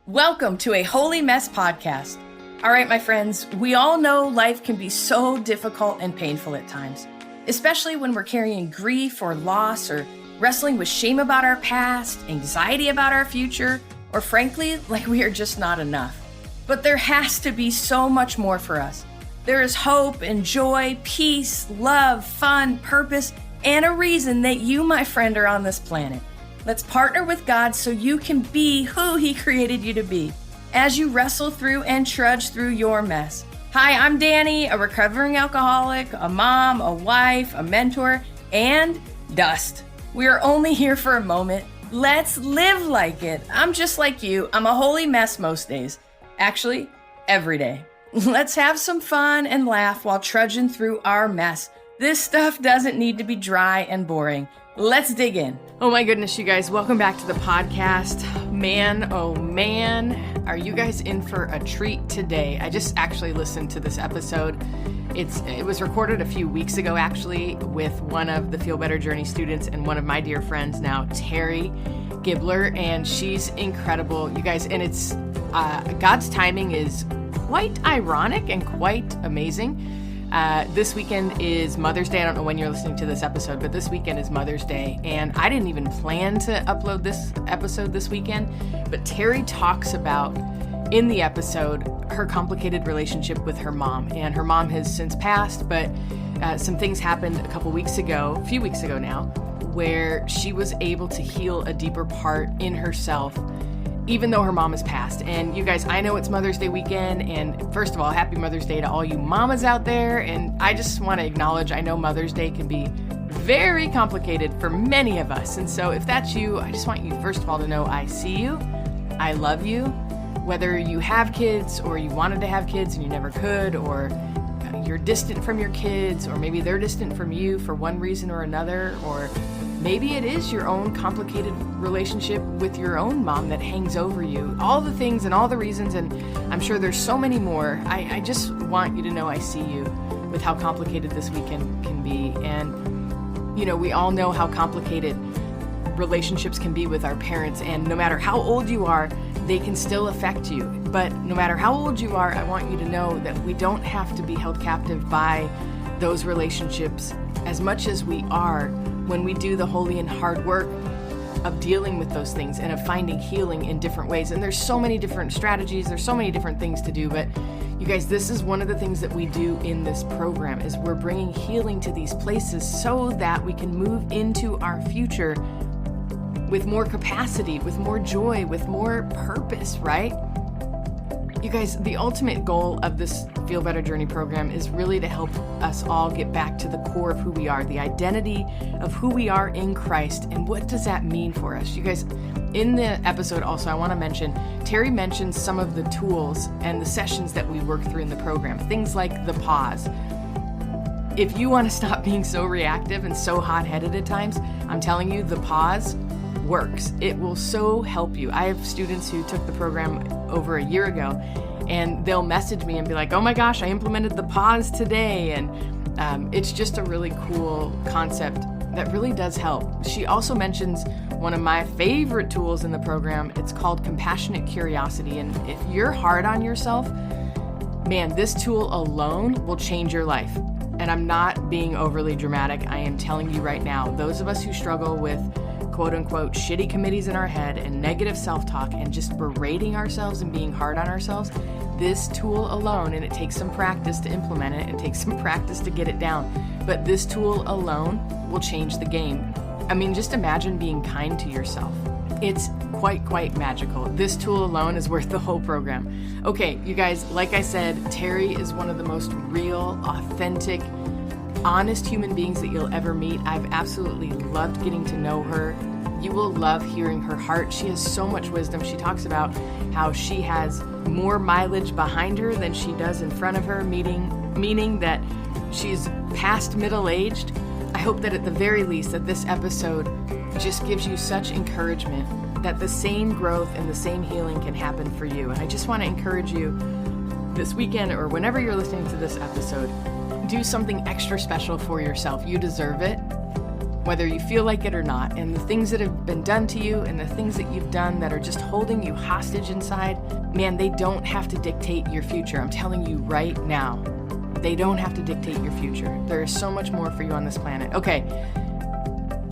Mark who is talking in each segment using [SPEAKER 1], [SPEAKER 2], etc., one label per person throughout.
[SPEAKER 1] Welcome to a Holy Mess podcast. All right, my friends, we all know life can be so difficult and painful at times, especially when we're carrying grief or loss or wrestling with shame about our past, anxiety about our future, or frankly, like we are just not enough. But there has to be so much more for us. There is hope and joy, peace, love, fun, purpose, and a reason that you, my friend, are on this planet. Let's partner with God so you can be who He created you to be as you wrestle through and trudge through your mess. Hi, I'm Danny, a recovering alcoholic, a mom, a wife, a mentor, and dust. We are only here for a moment. Let's live like it. I'm just like you. I'm a holy mess most days. Actually, every day. Let's have some fun and laugh while trudging through our mess. This stuff doesn't need to be dry and boring. Let's dig in. Oh my goodness, you guys, welcome back to the podcast. Man, oh man, are you guys in for a treat today? I just actually listened to this episode. It was recorded a few weeks ago, actually, with one of the Feel Better Journey students and one of my dear friends now, Teri Gibbler, and she's incredible, you guys, and it's God's timing is quite ironic and quite amazing. This weekend is Mother's Day. I don't know when you're listening to this episode, but this weekend is Mother's Day, and I didn't even plan to upload this episode this weekend, but Teri talks about, in the episode, her complicated relationship with her mom, and her mom has since passed, but some things happened a few weeks ago now, where she was able to heal a deeper part in herself even though her mom has passed. And you guys, I know it's Mother's Day weekend, and first of all, happy Mother's Day to all you mamas out there. And I just want to acknowledge, I know Mother's Day can be very complicated for many of us. And so if that's you, I just want you, first of all, to know I see you, I love you, whether you have kids or you wanted to have kids and you never could, or you're distant from your kids, or maybe they're distant from you for one reason or another, or maybe it is your own complicated relationship with your own mom that hangs over you. All the things and all the reasons, and I'm sure there's so many more. I just want you to know I see you with how complicated this weekend can be. And, you know, we all know how complicated relationships can be with our parents, and no matter how old you are, they can still affect you. But no matter how old you are, I want you to know that we don't have to be held captive by those relationships as much as we are when we do the holy and hard work of dealing with those things and of finding healing in different ways. And there's so many different strategies, there's so many different things to do, but you guys, this is one of the things that we do in this program, is we're bringing healing to these places so that we can move into our future with more capacity, with more joy, with more purpose, right? You guys, the ultimate goal of this Feel Better Journey program is really to help us all get back to the core of who we are, the identity of who we are in Christ, and what does that mean for us? You guys, in the episode also, I want to mention, Teri mentions some of the tools and the sessions that we work through in the program, things like the pause. If you want to stop being so reactive and so hot-headed at times, I'm telling you, the pause works. It will so help you. I have students who took the program over a year ago, and they'll message me and be like, oh my gosh, I implemented the pause today. And it's just a really cool concept that really does help. She also mentions one of my favorite tools in the program. It's called compassionate curiosity. And if you're hard on yourself, man, this tool alone will change your life. And I'm not being overly dramatic. I am telling you right now, those of us who struggle with quote unquote shitty committees in our head and negative self-talk and just berating ourselves and being hard on ourselves, this tool alone, and it takes some practice to implement it, it takes some practice to get it down, but this tool alone will change the game. I mean, just imagine being kind to yourself. It's quite magical. This tool alone is worth the whole program. Okay, you guys, like I said, Teri is one of the most real, authentic, honest human beings that you'll ever meet. I've absolutely loved getting to know her. You will love hearing her heart. She has so much wisdom. She talks about how she has more mileage behind her than she does in front of her, meaning that she's past middle-aged. I hope that at the very least that this episode just gives you such encouragement that the same growth and the same healing can happen for you. And I just want to encourage you this weekend, or whenever you're listening to this episode, do something extra special for yourself. You deserve it. whether you feel like it or not. And the things that have been done to you and the things that you've done that are just holding you hostage inside, man, they don't have to dictate your future. I'm telling you right now, they don't have to dictate your future. There is so much more for you on this planet. Okay,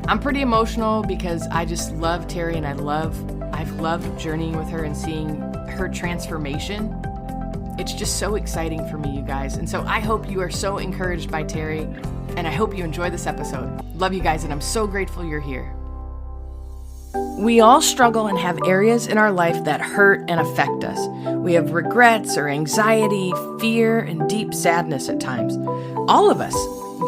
[SPEAKER 1] I'm pretty emotional because I just love Teri, and I've loved journeying with her and seeing her transformation. It's just so exciting for me, you guys. And so I hope you are so encouraged by Teri, and I hope you enjoy this episode. Love you guys, and I'm so grateful you're here. We all struggle and have areas in our life that hurt and affect us. We have regrets or anxiety, fear, and deep sadness at times. All of us.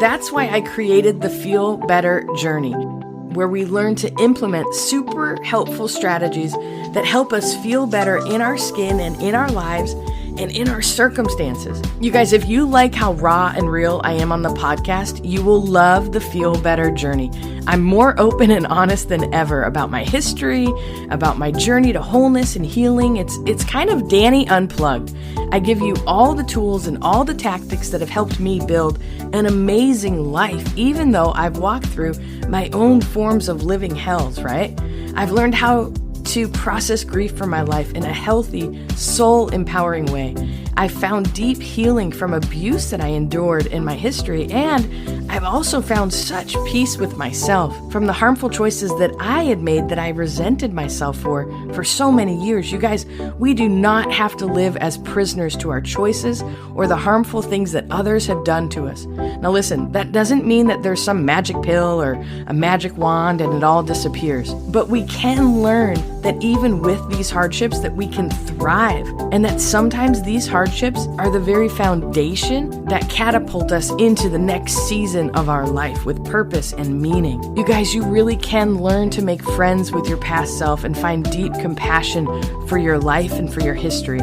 [SPEAKER 1] That's why I created the Feel Better Journey, where we learn to implement super helpful strategies that help us feel better in our skin and in our lives and in our circumstances. You guys, if you like how raw and real I am on the podcast, you will love the Feel Better Journey. I'm more open and honest than ever about my history, about my journey to wholeness and healing. It's kind of Danny Unplugged. I give you all the tools and all the tactics that have helped me build an amazing life, even though I've walked through my own forms of living hells, right? I've learned how to process grief from my life in a healthy, soul-empowering way. I found deep healing from abuse that I endured in my history, and I've also found such peace with myself from the harmful choices that I had made that I resented myself for so many years. You guys, we do not have to live as prisoners to our choices or the harmful things that others have done to us. Now listen, that doesn't mean that there's some magic pill or a magic wand and it all disappears, but we can learn that even with these hardships that we can thrive, and that sometimes these hardships are the very foundation that catapult us into the next season of our life with purpose and meaning. You guys, you really can learn to make friends with your past self and find deep compassion for your life and for your history.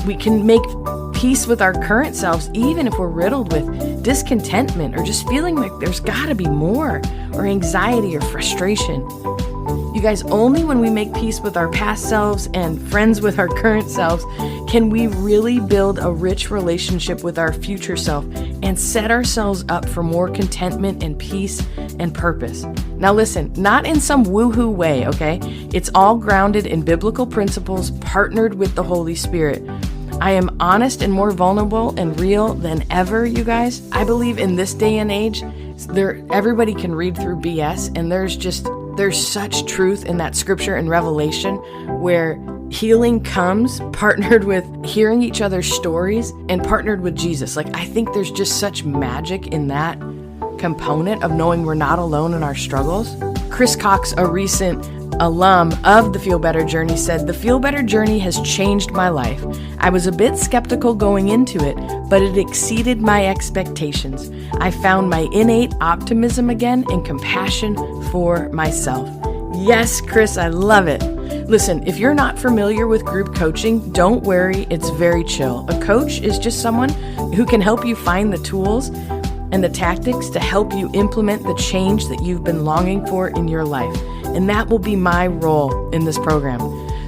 [SPEAKER 1] We can make peace with our current selves even if we're riddled with discontentment or just feeling like there's gotta be more, or anxiety or frustration. You guys, only when we make peace with our past selves and friends with our current selves can we really build a rich relationship with our future self and set ourselves up for more contentment and peace and purpose. Now listen, not in some woohoo way, okay? It's all grounded in biblical principles partnered with the Holy Spirit. I am honest and more vulnerable and real than ever, you guys. I believe in this day and age, everybody can read through BS, and there's such truth in that scripture and revelation where healing comes partnered with hearing each other's stories and partnered with Jesus. Like, I think there's just such magic in that component of knowing we're not alone in our struggles. Chris Cox, a recent alum of the Feel Better Journey, said, "The Feel Better Journey has changed my life. I was a bit skeptical going into it, but it exceeded my expectations. I found my innate optimism again and compassion for myself." Yes, Chris, I love it. Listen, if you're not familiar with group coaching, don't worry, it's very chill. A coach is just someone who can help you find the tools and the tactics to help you implement the change that you've been longing for in your life. And that will be my role in this program.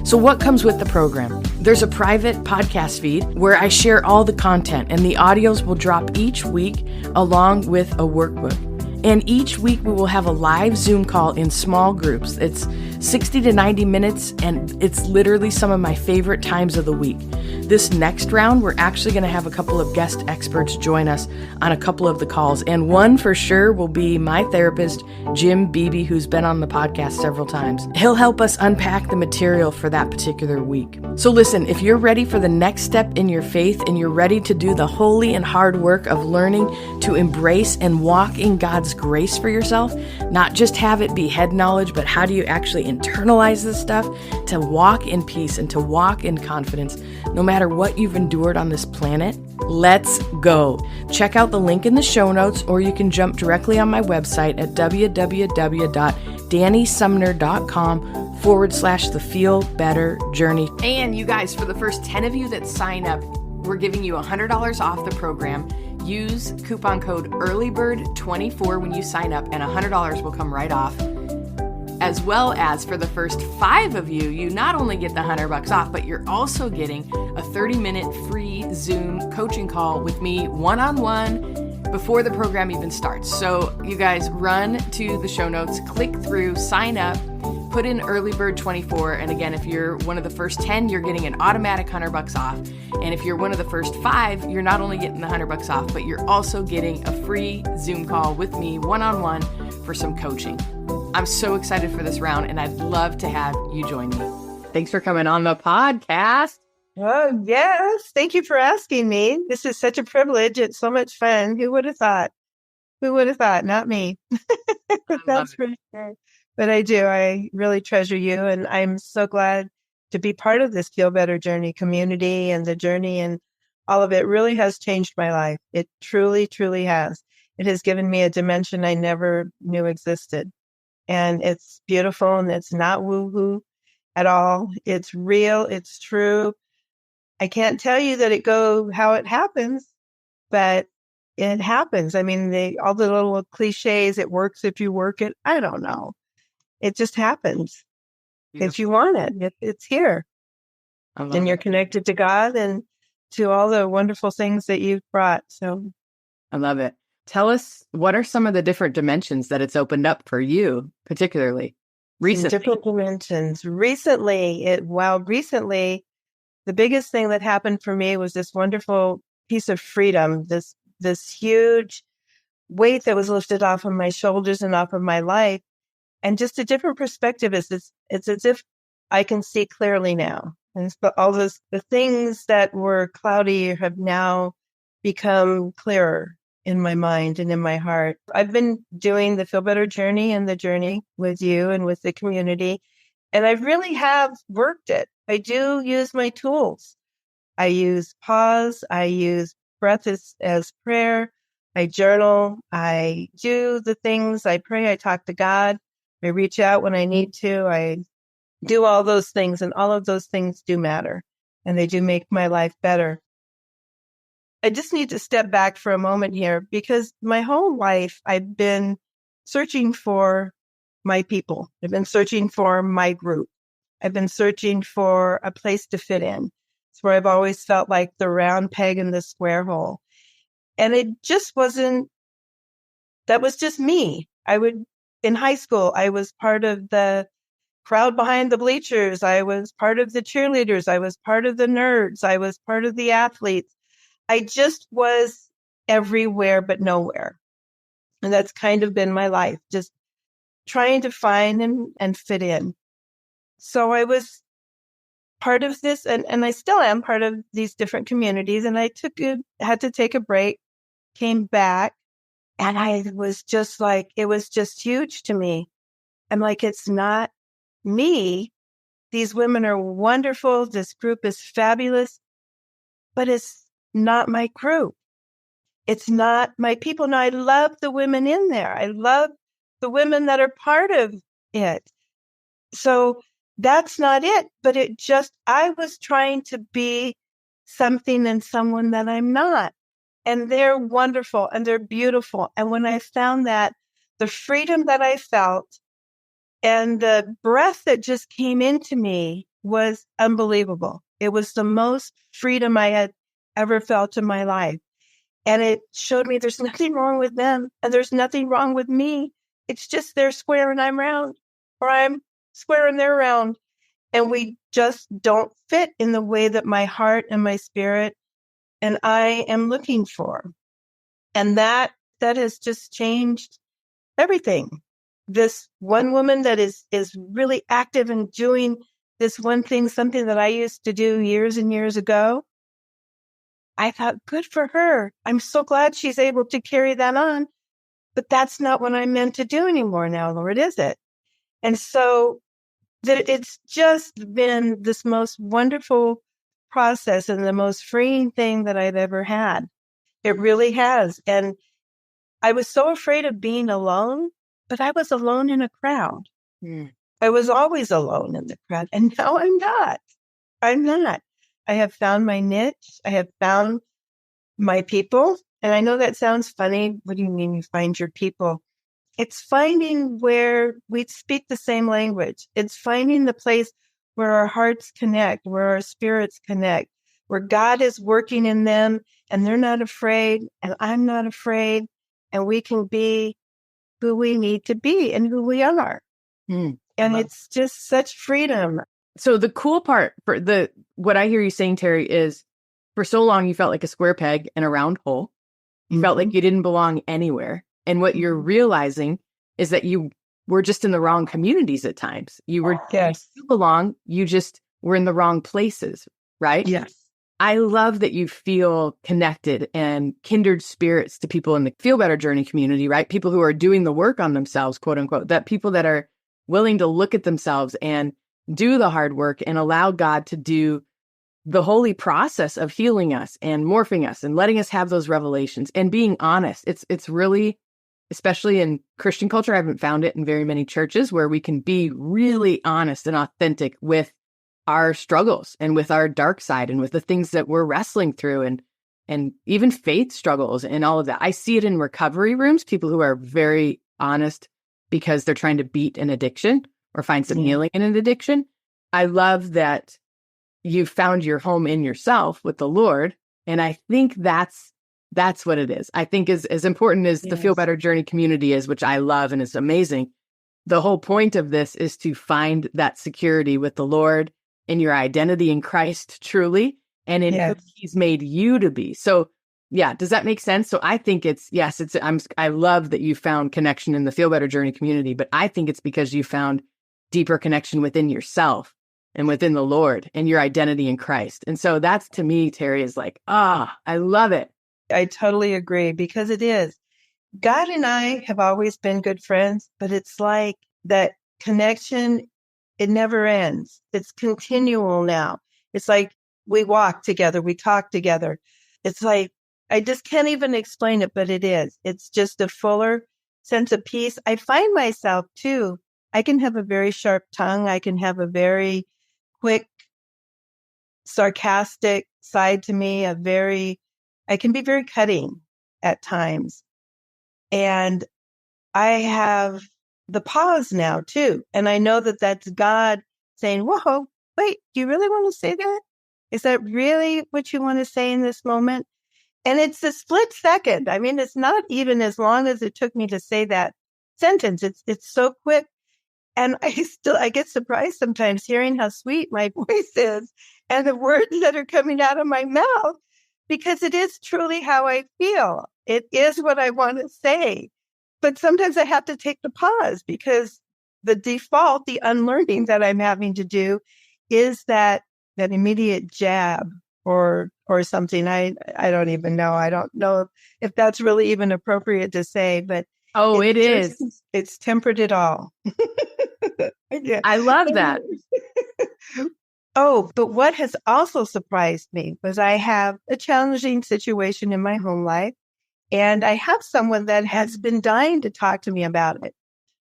[SPEAKER 1] So what comes with the program? There's a private podcast feed where I share all the content, and the audios will drop each week along with a workbook. And each week we will have a live Zoom call in small groups. It's 60 to 90 minutes, and it's literally some of my favorite times of the week. This next round, we're actually going to have a couple of guest experts join us on a couple of the calls. And one for sure will be my therapist, Jim Beebe, who's been on the podcast several times. He'll help us unpack the material for that particular week. So listen, if you're ready for the next step in your faith and you're ready to do the holy and hard work of learning to embrace and walk in God's grace for yourself, not just have it be head knowledge, but how do you actually internalize this stuff to walk in peace and to walk in confidence, no matter what you've endured on this planet? Let's go. Check out the link in the show notes, or you can jump directly on my website at www.dannysumner.com/the Feel Better Journey. And you guys, for the first 10 of you that sign up, we're giving you $100 off the program. Use coupon code EARLYBIRD24 when you sign up, and $100 will come right off. As well as for the first 5 of you, you not only get the $100 off, but you're also getting a 30-minute free Zoom coaching call with me one-on-one before the program even starts. So you guys run to the show notes, click through, sign up, put in early bird 24. And again, if you're one of the first 10, you're getting an automatic $100 off. And if you're one of the first 5, you're not only getting the $100 off, but you're also getting a free Zoom call with me one-on-one for some coaching. I'm so excited for this round, and I'd love to have you join me. Thanks for coming on the podcast.
[SPEAKER 2] Oh, yes. Thank you for asking me. This is such a privilege. It's so much fun. Who would have thought? Who would have thought? Not me. That's for sure. But I do. I really treasure you. And I'm so glad to be part of this Feel Better Journey community, and the journey and all of it really has changed my life. It truly, truly has. It has given me a dimension I never knew existed. And it's beautiful, and it's not woo-hoo at all. It's real. It's true. I can't tell you that how it happens, but it happens. I mean, all the little cliches, it works if you work it. I don't know. It just happens. Beautiful. If you want it's here. And you're connected to God and to all the wonderful things that you've brought. So
[SPEAKER 1] I love it. Tell us, what are some of the different dimensions that it's opened up for you, particularly recently?
[SPEAKER 2] Different dimensions. Recently, the biggest thing that happened for me was this wonderful piece of freedom, this huge weight that was lifted off of my shoulders and off of my life. And just a different perspective. It's as if I can see clearly now. And all the things that were cloudy have now become clearer in my mind and in my heart. I've been doing the Feel Better Journey and the journey with you and with the community, and I really have worked it. I do use my tools. I use pause. I use breath as prayer. I journal. I do the things. I pray. I talk to God. I reach out when I need to. I do all those things, and all of those things do matter, and they do make my life better. I just need to step back for a moment here, because my whole life I've been searching for my people. I've been searching for my group. I've been searching for a place to fit in. It's where I've always felt like the round peg in the square hole. And it just wasn't, that was just me. In high school, I was part of the crowd behind the bleachers. I was part of the cheerleaders. I was part of the nerds. I was part of the athletes. I just was everywhere but nowhere. And that's kind of been my life, just trying to find and fit in. So I was part of this, and I still am part of these different communities. And I had to take a break, came back, and I was just like, it was just huge to me. I'm like, it's not me. These women are wonderful. This group is fabulous, but it's not my group. It's not my people. Now, I love the women in there. I love the women that are part of it. So that's not it. But I was trying to be something and someone that I'm not. And they're wonderful and they're beautiful. And when I found that, the freedom that I felt and the breath that just came into me was unbelievable. It was the most freedom I had ever felt in my life. And it showed me there's nothing wrong with them and there's nothing wrong with me. It's just they're square and I'm round, or I'm square and they're round. And we just don't fit in the way that my heart and my spirit and I am looking for. And that has just changed everything. This one woman that is really active and doing this one thing, something that I used to do years and years ago, I thought, good for her. I'm so glad she's able to carry that on. But that's not what I'm meant to do anymore now, Lord, is it? And so that it's just been this most wonderful process and the most freeing thing that I've ever had. It really has. And I was so afraid of being alone, but I was alone in a crowd. I was always alone in the crowd. And now I'm not. I'm not. I have found my niche. I have found my people. And I know that sounds funny. What do you mean you find your people? It's finding where we speak the same language. It's finding the place where our hearts connect, where our spirits connect, where God is working in them and they're not afraid and I'm not afraid, and we can be who we need to be and who we are. And it's just such freedom.
[SPEAKER 3] So the cool part for what I hear you saying, Teri, is for so long you felt like a square peg in a round hole. You felt like you didn't belong anywhere. And what you're realizing is that you were just in the wrong communities at times. You belong, you just were in the wrong places, right?
[SPEAKER 2] Yes.
[SPEAKER 3] I love that you feel connected and kindred spirits to people in the Feel Better Journey community, right? People who are doing the work on themselves, quote unquote, that people that are willing to look at themselves and do the hard work and allow God to do the holy process of healing us and morphing us and letting us have those revelations and being honest. It's really, especially in Christian culture, I haven't found it in very many churches where we can be really honest and authentic with our struggles and with our dark side and with the things that we're wrestling through and even faith struggles and all of that. I see it in recovery rooms, people who are very honest because they're trying to beat an addiction or find some healing in an addiction. I love that you found your home in yourself with the Lord. And I think that's what it is. I think as important as the Feel Better Journey community is, which I love and is amazing, the whole point of this is to find that security with the Lord in your identity in Christ truly, and in who He's made you to be. So yeah, does that make sense? So I think I love that you found connection in the Feel Better Journey community, but I think it's because you found deeper connection within yourself and within the Lord and your identity in Christ. And so that's, to me, Teri, is like, I love it.
[SPEAKER 2] I totally agree, because it is. God and I have always been good friends, but it's like that connection, it never ends. It's continual now. It's like we walk together, we talk together. It's like, I just can't even explain it, but it is. It's just a fuller sense of peace. I find myself too, I can have a very sharp tongue. I can have a very quick, sarcastic side to me, I can be very cutting at times. And I have the pause now too. And I know that that's God saying, whoa, wait, do you really want to say that? Is that really what you want to say in this moment? And it's a split second. I mean, it's not even as long as it took me to say that sentence. It's so quick. And I get surprised sometimes hearing how sweet my voice is and the words that are coming out of my mouth, because it is truly how I feel. It is what I want to say. But sometimes I have to take the pause, because the default, the unlearning that I'm having to do is that immediate jab or something. I don't even know. I don't know if that's really even appropriate to say, but
[SPEAKER 3] it is.
[SPEAKER 2] It's tempered it all.
[SPEAKER 3] Yeah. I love that.
[SPEAKER 2] But what has also surprised me was I have a challenging situation in my home life, and I have someone that has been dying to talk to me about it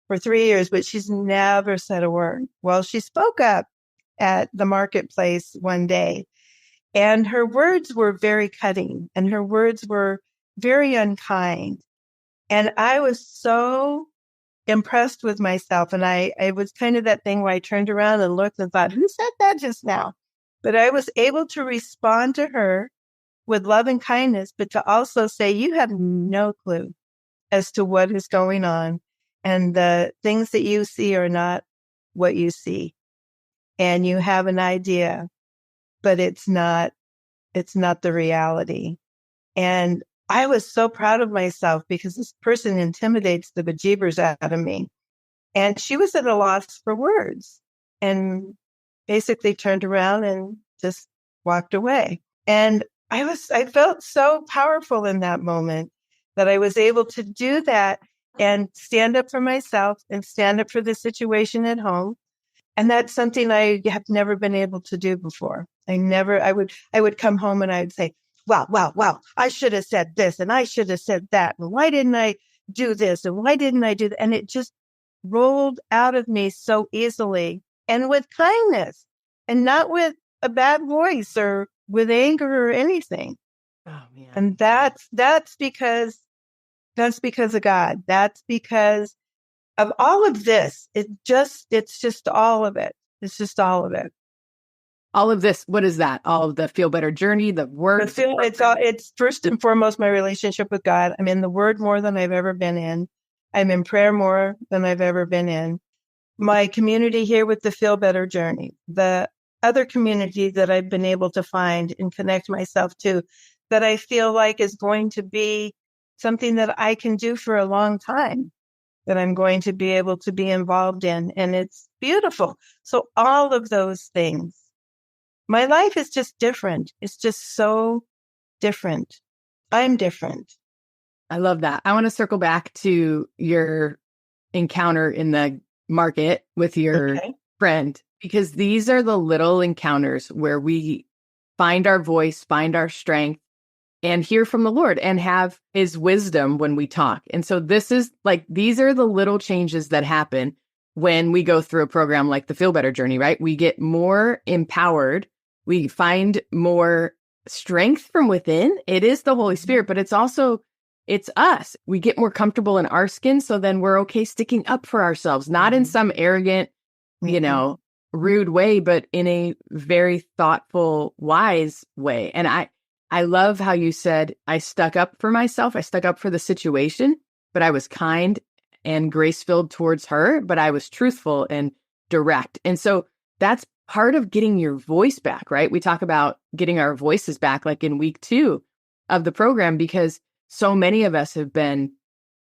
[SPEAKER 2] for 3 years, but she's never said a word. Well, she spoke up at the marketplace one day, and her words were very cutting and her words were very unkind. And I was so impressed with myself. And it was kind of that thing where I turned around and looked and thought, who said that just now? But I was able to respond to her with love and kindness, but to also say, you have no clue as to what is going on. And the things that you see are not what you see. And you have an idea, but it's not the reality. And I was so proud of myself, because this person intimidates the bejeebers out of me. And she was at a loss for words and basically turned around and just walked away. And I felt so powerful in that moment that I was able to do that and stand up for myself and stand up for the situation at home. And that's something I have never been able to do before. I would come home and I would say, wow, I should have said this and I should have said that. And why didn't I do this? And why didn't I do that? And it just rolled out of me so easily and with kindness and not with a bad voice or with anger or anything.
[SPEAKER 3] Oh man.
[SPEAKER 2] And that's because of God. That's because of all of this. It's just all of it. It's just all of it.
[SPEAKER 3] all of this, what is that? All of the feel better journey, the work?
[SPEAKER 2] It's first and foremost my relationship with God. I'm in the Word more than I've ever been in. I'm in prayer more than I've ever been in. My community here with the Feel Better Journey, the other community that I've been able to find and connect myself to, that I feel like is going to be something that I can do for a long time, that I'm going to be able to be involved in. And it's beautiful. So all of those things, my life is just different. It's just so different. I'm different.
[SPEAKER 3] I love that. I want to circle back to your encounter in the market with your friend, because these are the little encounters where we find our voice, find our strength, and hear from the Lord and have his wisdom when we talk. And so this is like, these are the little changes that happen when we go through a program like the Feel Better Journey, right? We get more empowered. We find more strength from within. It is the Holy Spirit, but it's also, it's us. We get more comfortable in our skin. So then we're okay sticking up for ourselves, not in some arrogant, rude way, but in a very thoughtful, wise way. And I love how you said, I stuck up for myself. I stuck up for the situation, but I was kind and grace-filled towards her, but I was truthful and direct. And so that's part of getting your voice back, right? We talk about getting our voices back, like in week 2 of the program, because so many of us have been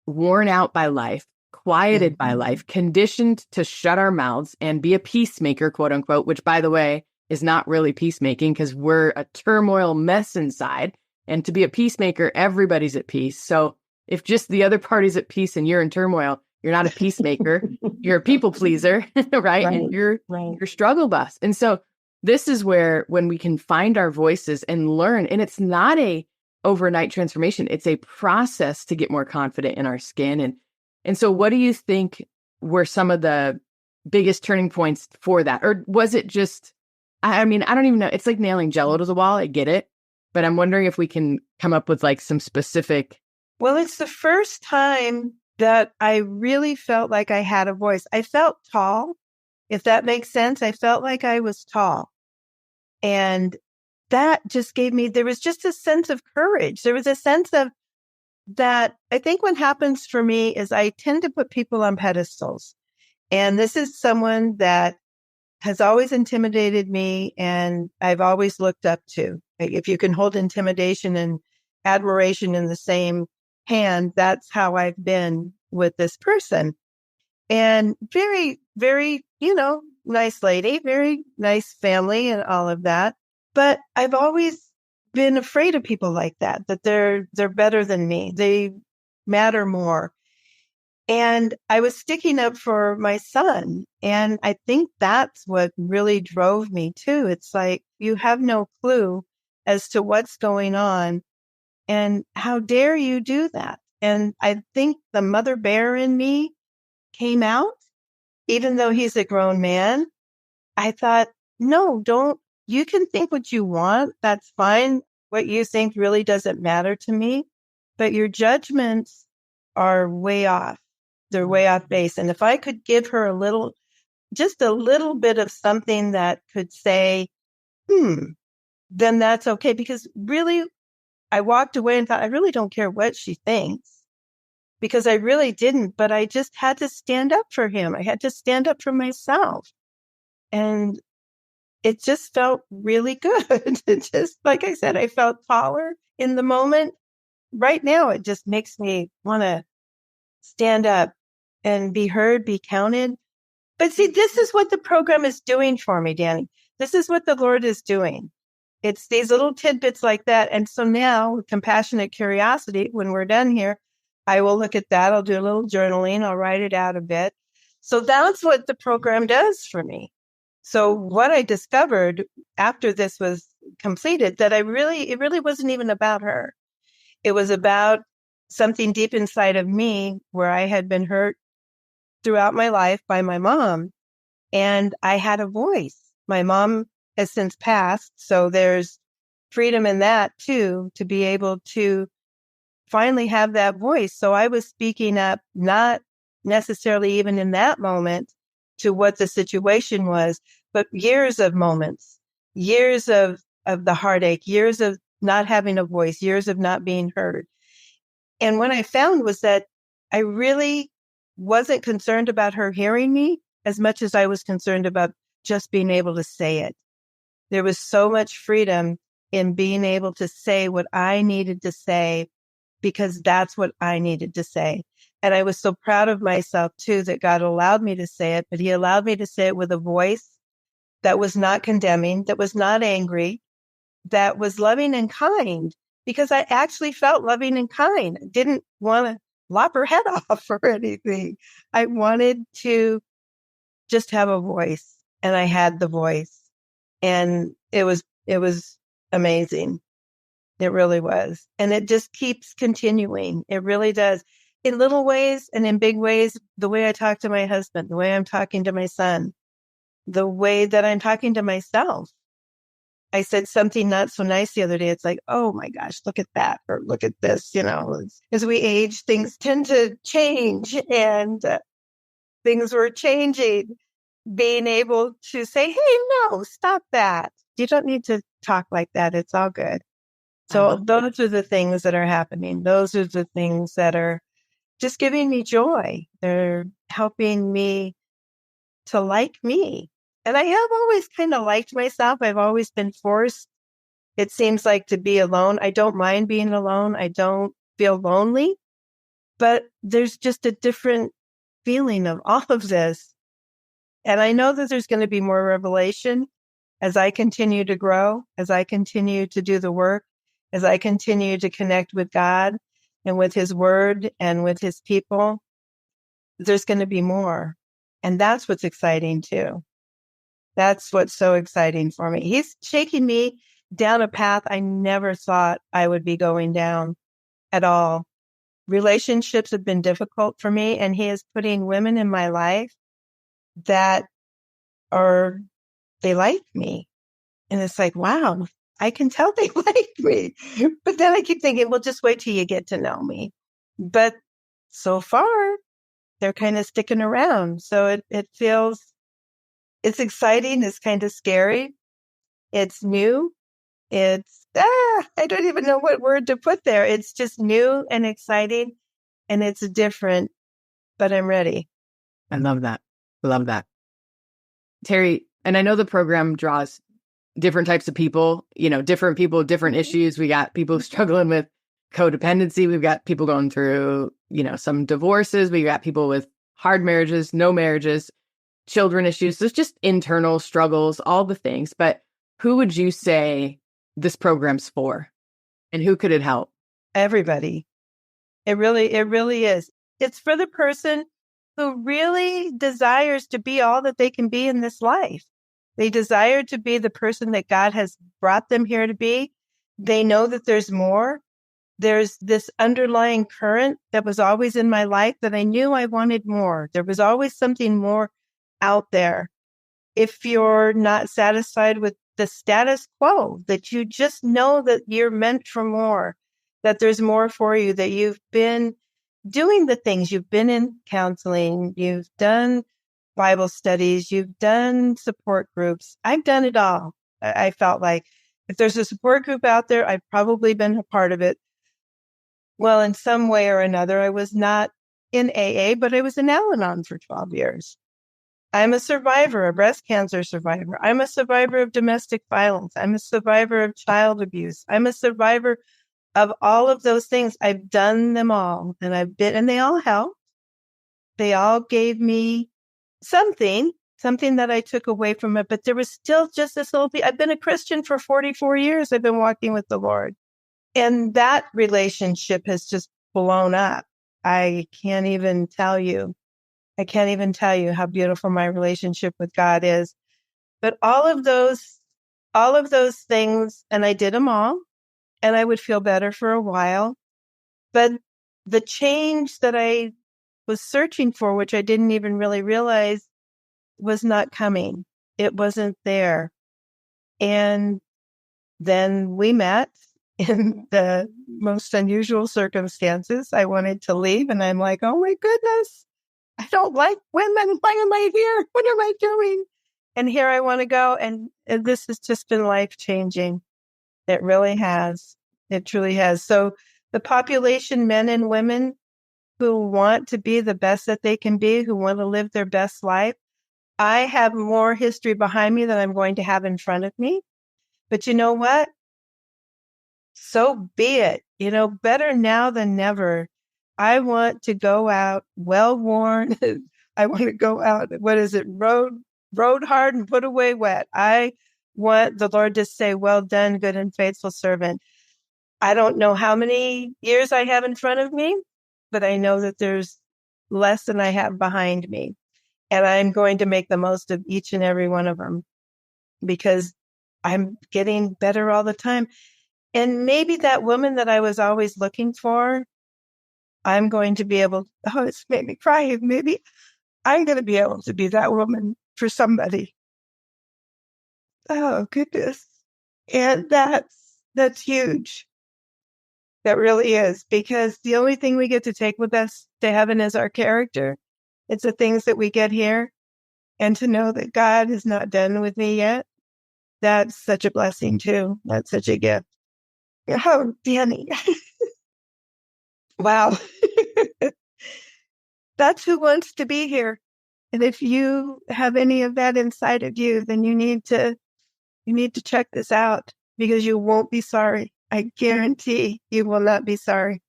[SPEAKER 3] worn out by life, quieted by life, conditioned to shut our mouths and be a peacemaker, quote unquote, which, by the way, is not really peacemaking, because we're a turmoil mess inside. And to be a peacemaker, everybody's at peace. So if just the other party's at peace and you're in turmoil, you're not a peacemaker. You're a people pleaser, right? And you're struggle bus. And so this is where, when we can find our voices and learn, and it's not a overnight transformation, it's a process to get more confident in our skin. And so what do you think were some of the biggest turning points for that? Or was it just, I mean, I don't even know. It's like nailing Jello to the wall. I get it. But I'm wondering if we can come up with like some specific.
[SPEAKER 2] Well, it's the first time that I really felt like I had a voice. I felt tall, if that makes sense. I felt like I was tall. And that just gave me, there was just a sense of courage. There was a sense of that. I think what happens for me is I tend to put people on pedestals. And this is someone that has always intimidated me and I've always looked up to. If you can hold intimidation and admiration in the same hand, that's how I've been with this person. And very, very, nice lady, very nice family and all of that. But I've always been afraid of people like that they're better than me. They matter more. And I was sticking up for my son. And I think that's what really drove me too. It's like, you have no clue as to what's going on. And how dare you do that? And I think the mother bear in me came out, even though he's a grown man. I thought, no, don't. You can think what you want. That's fine. What you think really doesn't matter to me. But your judgments are way off. They're way off base. And if I could give her just a little bit of something that could say, then that's okay. Because really, I walked away and thought, I really don't care what she thinks, because I really didn't, but I just had to stand up for him. I had to stand up for myself. And it just felt really good. It just, like I said, I felt taller in the moment. Right now, it just makes me want to stand up and be heard, be counted. But see, this is what the program is doing for me, Danny. This is what the Lord is doing. It's these little tidbits like that. And so now, with compassionate curiosity, when we're done here, I will look at that. I'll do a little journaling. I'll write it out a bit. So that's what the program does for me. So what I discovered after this was completed, that it really wasn't even about her. It was about something deep inside of me where I had been hurt throughout my life by my mom, and I had a voice. My mom has since passed, so there's freedom in that too, to be able to finally have that voice. So I was speaking up, not necessarily even in that moment to what the situation was, but years of moments, years of the heartache, years of not having a voice, years of not being heard. And what I found was that I really wasn't concerned about her hearing me as much as I was concerned about just being able to say it. There was so much freedom in being able to say what I needed to say because that's what I needed to say. And I was so proud of myself too, that God allowed me to say it, but he allowed me to say it with a voice that was not condemning, that was not angry, that was loving and kind, because I actually felt loving and kind. I didn't want to lop her head off or anything. I wanted to just have a voice, and I had the voice, and it was amazing. It really was. And it just keeps continuing. It really does. In little ways and in big ways, the way I talk to my husband, the way I'm talking to my son, the way that I'm talking to myself. I said something not so nice the other day. It's like, oh my gosh, look at that, or look at this. As we age, things tend to change, and things were changing. Being able to say, hey, no, stop that. You don't need to talk like that. It's all good. So those are the things that are happening. Those are the things that are just giving me joy. They're helping me to like me. And I have always kind of liked myself. I've always been forced, it seems like, to be alone. I don't mind being alone. I don't feel lonely, but there's just a different feeling of all of this. And I know that there's going to be more revelation as I continue to grow, as I continue to do the work, as I continue to connect with God and with his word and with his people. There's going to be more. And that's what's exciting too. That's what's so exciting for me. He's shaking me down a path I never thought I would be going down at all. Relationships have been difficult for me, and he is putting women in my life that they like me. And it's like, wow, I can tell they like me. But then I keep thinking, well, just wait till you get to know me. But so far, they're kind of sticking around. So it's exciting. It's kind of scary. It's new. I don't even know what word to put there. It's just new and exciting, and it's different, but I'm ready.
[SPEAKER 3] I love that. Love that. Teri, and I know the program draws different types of people, different people, different issues. We got people struggling with codependency. We've got people going through, some divorces. We got people with hard marriages, no marriages, children issues. There's just internal struggles, all the things. But who would you say this program's for? And who could it help?
[SPEAKER 2] Everybody. It really is. It's for the person who really desires to be all that they can be in this life. They desire to be the person that God has brought them here to be. They know that there's more. There's this underlying current that was always in my life that I knew I wanted more. There was always something more out there. If you're not satisfied with the status quo, that you just know that you're meant for more, that there's more for you, that you've been doing the things, you've been in counseling, you've done Bible studies, you've done support groups. I've done it all. I felt like if there's a support group out there, I've probably been a part of it. Well, in some way or another, I was not in AA, but I was in Al-Anon for 12 years. I'm a survivor, a breast cancer survivor. I'm a survivor of domestic violence. I'm a survivor of child abuse. I'm a survivor of all of those things. I've done them all, and they all helped. They all gave me something that I took away from it, but there was still just this little thing. I've been a Christian for 44 years. I've been walking with the Lord, and that relationship has just blown up. I can't even tell you how beautiful my relationship with God is. But all of those things, and I did them all, and I would feel better for a while. But the change that I was searching for, which I didn't even really realize, was not coming. It wasn't there. And then we met in the most unusual circumstances. I wanted to leave, and I'm like, oh my goodness, I don't like women. Why am I here? What am I doing? and here I want to go. And this has just been life-changing. It really has. It truly has. So the population, men and women who want to be the best that they can be, who want to live their best life, I have more history behind me than I'm going to have in front of me. But you know what? So be it. Better now than never. I want to go out well-worn. I want to go out, road hard and put away wet. I want the Lord to say, well done, good and faithful servant. I don't know how many years I have in front of me, but I know that there's less than I have behind me. And I'm going to make the most of each and every one of them because I'm getting better all the time. And maybe that woman that I was always looking for, I'm going to be able, it's made me cry. Maybe I'm going to be able to be that woman for somebody. Oh, goodness. And that's huge. That really is, because the only thing we get to take with us to heaven is our character. It's the things that we get here. And to know that God is not done with me yet, that's such a blessing too. That's such a gift. Oh, Danny. Wow. That's who wants to be here. And if you have any of that inside of you, then you need to check this out because you won't be sorry. I guarantee you will not be sorry.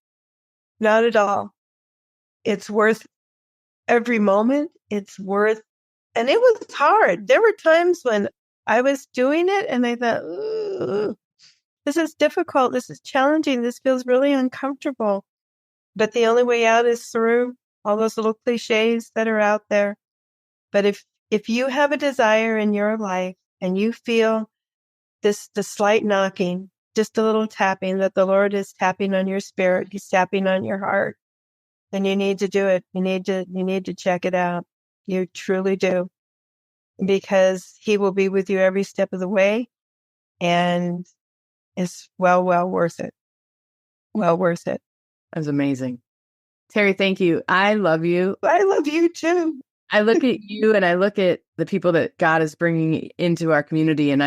[SPEAKER 2] Not at all. It's worth every moment. It's worth, and it was hard. There were times when I was doing it and I thought, ooh, this is difficult. This is challenging. This feels really uncomfortable. But the only way out is through all those little cliches that are out there. But if you have a desire in your life and you feel the slight knocking, just a little tapping that the Lord is tapping on your spirit, He's tapping on your heart, then you need to do it. You need to check it out. You truly do. Because He will be with you every step of the way. And it's well worth it. Well worth it.
[SPEAKER 3] That's amazing. Teri, thank you. I love you.
[SPEAKER 2] I love you too.
[SPEAKER 3] I look at you and I look at the people that God is bringing into our community, and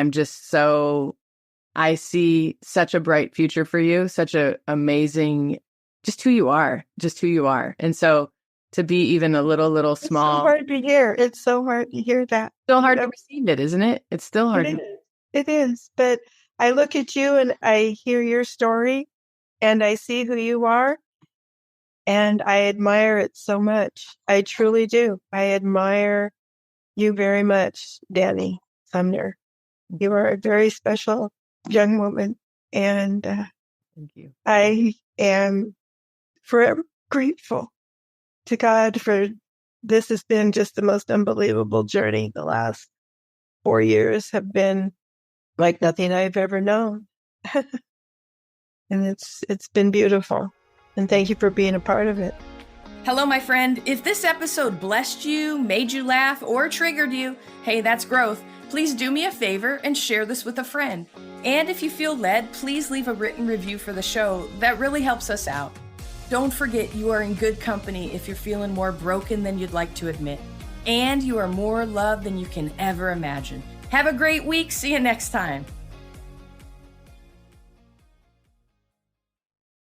[SPEAKER 3] I see such a bright future for you, such a amazing, just who you are. And so to be even a little small.
[SPEAKER 2] It's so hard to hear. It's so hard to hear that.
[SPEAKER 3] Still hard to receive it, isn't it? It's still hard.
[SPEAKER 2] It is. But I look at you and I hear your story and I see who you are. And I admire it so much. I truly do. I admire you very much, Danny Sumner. You are a very special young woman. And
[SPEAKER 3] thank you.
[SPEAKER 2] I am forever grateful to God for this. Has been just the most unbelievable journey. The last 4 years have been like nothing I've ever known. And it's been beautiful. And thank you for being a part of it.
[SPEAKER 1] Hello, my friend. If this episode blessed you, made you laugh, or triggered you, hey, that's growth. Please do me a favor and share this with a friend. And if you feel led, please leave a written review for the show. That really helps us out. Don't forget you are in good company if you're feeling more broken than you'd like to admit. And you are more loved than you can ever imagine. Have a great week. See you next time.